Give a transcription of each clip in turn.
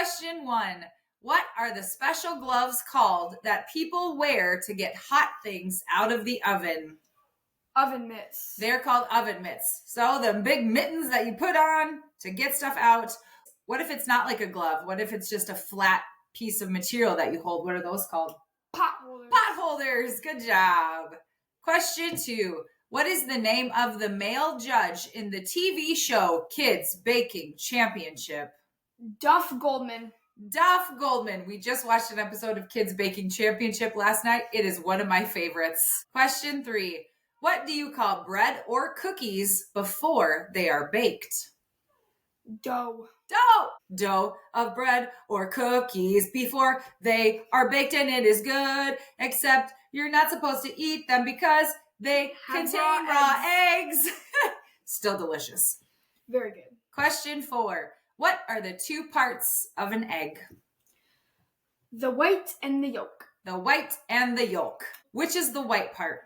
Question 1. What are the special gloves called that people wear to get hot things out of the oven? Oven mitts. They're called oven mitts. So the big mittens that you put on to get stuff out. What if it's not like a glove? What if it's just a flat piece of material that you hold? What are those called? Pot holders. Pot holders. Good job. Question 2. What is the name of the male judge in the TV show Kids Baking Championship? Duff Goldman. Duff Goldman. We just watched an episode of Kids Baking Championship last night. It is one of my favorites. Question 3. What do you call bread or cookies before they are baked? Dough. Dough of bread or cookies before they are baked, and it is good, except you're not supposed to eat them because they contain raw eggs. Still delicious. Very good. Question 4. What are the two parts of an egg? The white and the yolk. The white and the yolk. Which is the white part?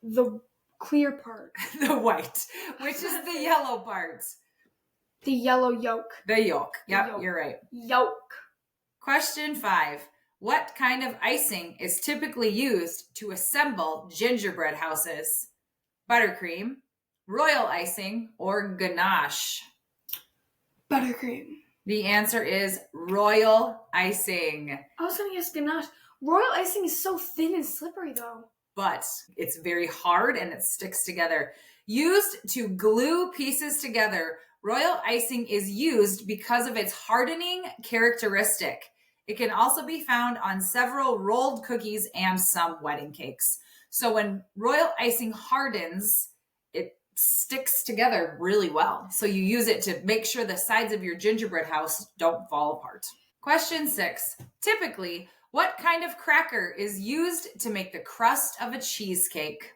The clear part. The white. Which is the yellow part? The yellow yolk. The yolk. Yep, Yolk. You're right. Yolk. Question 5. What kind of icing is typically used to assemble gingerbread houses? Buttercream, royal icing, or ganache? Buttercream. The answer is royal icing. I was going to guess ganache. Royal icing is so thin and slippery, though. But it's very hard and it sticks together. Used to glue pieces together, royal icing is used because of its hardening characteristic. It can also be found on several rolled cookies and some wedding cakes. So when royal icing hardens, it sticks together really well. So you use it to make sure the sides of your gingerbread house don't fall apart. Question 6. Typically, what kind of cracker is used to make the crust of a cheesecake?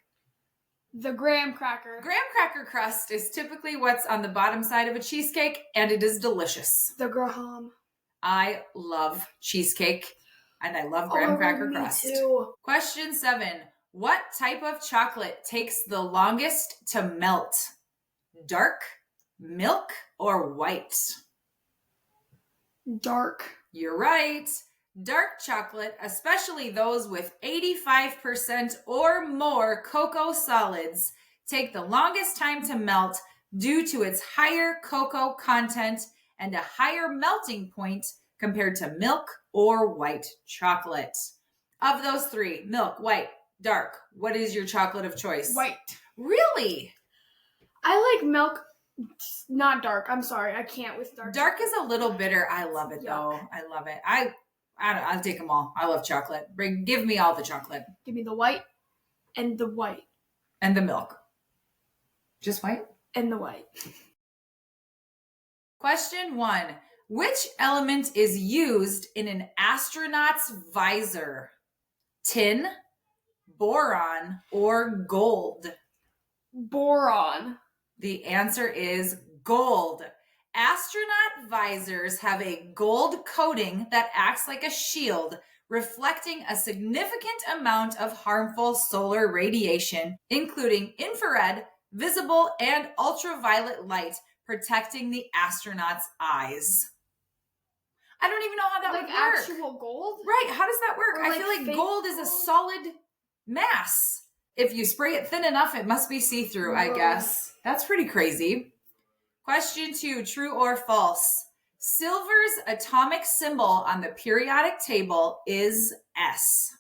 The graham cracker. Graham cracker crust is typically what's on the bottom side of a cheesecake, and it is delicious. The graham. I love cheesecake, and I love graham cracker crust. Me too. Question 7. What type of chocolate takes the longest to melt? Dark, milk, or white? Dark. You're right. Dark chocolate, especially those with 85% or more cocoa solids, take the longest time to melt due to its higher cocoa content and a higher melting point compared to milk or white chocolate. Of those three, milk, white, dark, what is your chocolate of choice? White. Really? I like milk, not dark. I'm sorry, I can't with dark. Dark is a little bitter. I love it though. I love it. I'll take them all. I love chocolate. Give me all the chocolate. Give me the white and the white. And the milk. Just white? And the white. Question 1. Which element is used in an astronaut's visor? Tin, boron, or gold? Boron. The answer is gold. Astronaut visors have a gold coating that acts like a shield, reflecting a significant amount of harmful solar radiation, including infrared, visible, and ultraviolet light, protecting the astronaut's eyes. I don't even know how that would work. Actual gold? Right, how does that work? Or I feel like gold is a solid mass. If you spray it thin enough, it must be see-through, I guess. That's pretty crazy. Question 2, true or false? Silver's atomic symbol on the periodic table is S.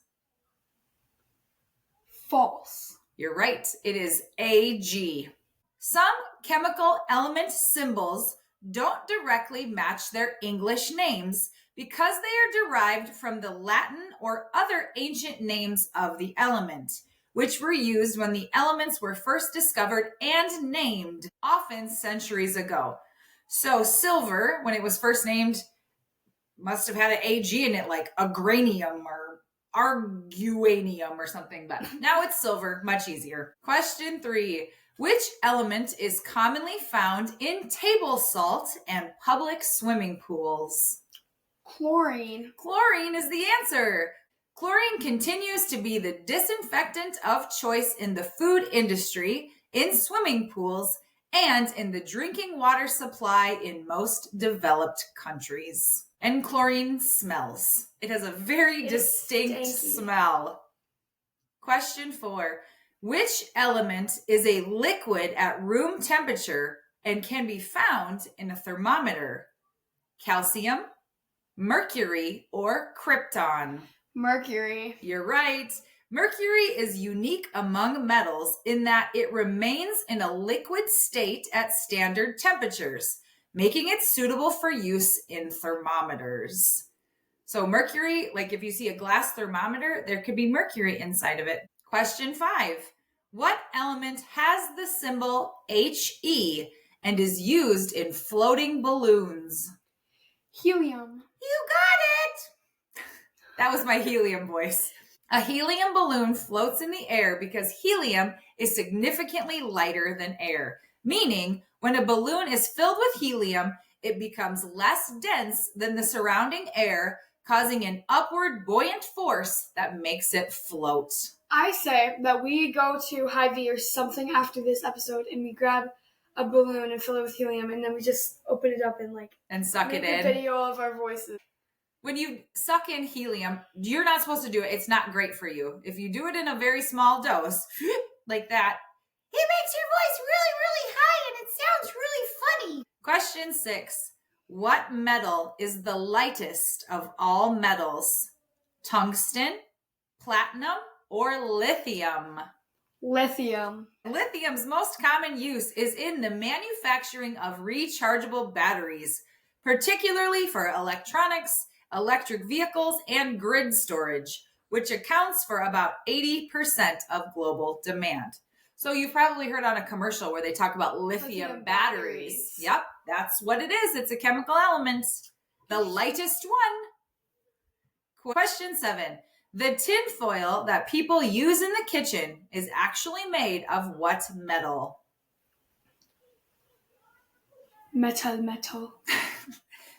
False. You're right. It is Ag. Some chemical element symbols don't directly match their English names because they are derived from the Latin or other ancient names of the element, which were used when the elements were first discovered and named, often centuries ago. So silver, when it was first named, must have had an Ag in it, like agranium or arguanium or something, but now it's silver, much easier. Question 3. Which element is commonly found in table salt and public swimming pools? Chlorine. Chlorine is the answer. Chlorine continues to be the disinfectant of choice in the food industry, in swimming pools, and in the drinking water supply in most developed countries. And chlorine smells. It has a very distinct smell. Question 4. Which element is a liquid at room temperature and can be found in a thermometer? Calcium, mercury, or krypton? Mercury. You're right. Mercury is unique among metals in that it remains in a liquid state at standard temperatures, making it suitable for use in thermometers. So mercury, like if you see a glass thermometer, there could be mercury inside of it. Question 5. What element has the symbol He and is used in floating balloons? Helium. You got it! That was my helium voice. A helium balloon floats in the air because helium is significantly lighter than air, meaning when a balloon is filled with helium, it becomes less dense than the surrounding air, causing an upward buoyant force that makes it float. I say that we go to Hy-Vee or something after this episode and we grab a balloon and fill it with helium and then we just open it up and suck it in. Make a video of our voices. When you suck in helium, you're not supposed to do it. It's not great for you. If you do it in a very small dose, like that, it makes your voice really, really high and it sounds really funny. Question 6. What metal is the lightest of all metals? Tungsten, platinum, or lithium? Lithium. Lithium's most common use is in the manufacturing of rechargeable batteries, particularly for electronics, electric vehicles, and grid storage, which accounts for about 80% of global demand. So you've probably heard on a commercial where they talk about lithium batteries. Yep, that's what it is. It's a chemical element. The lightest one. Question 7. The tinfoil that people use in the kitchen is actually made of what metal? Metal.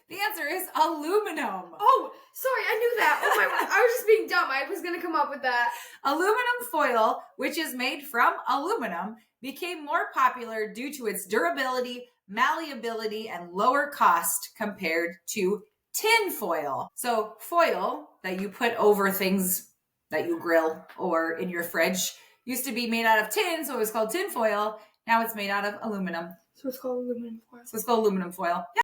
The answer is aluminum. Oh, sorry, I knew that. Oh my God, I was just being dumb. I was going to come up with that. Aluminum foil, which is made from aluminum, became more popular due to its durability, malleability, and lower cost compared to tin foil. So foil that you put over things that you grill or in your fridge used to be made out of tin, so it was called tin foil. Now it's made out of aluminum. So it's called aluminum foil. So it's called aluminum foil. Yeah.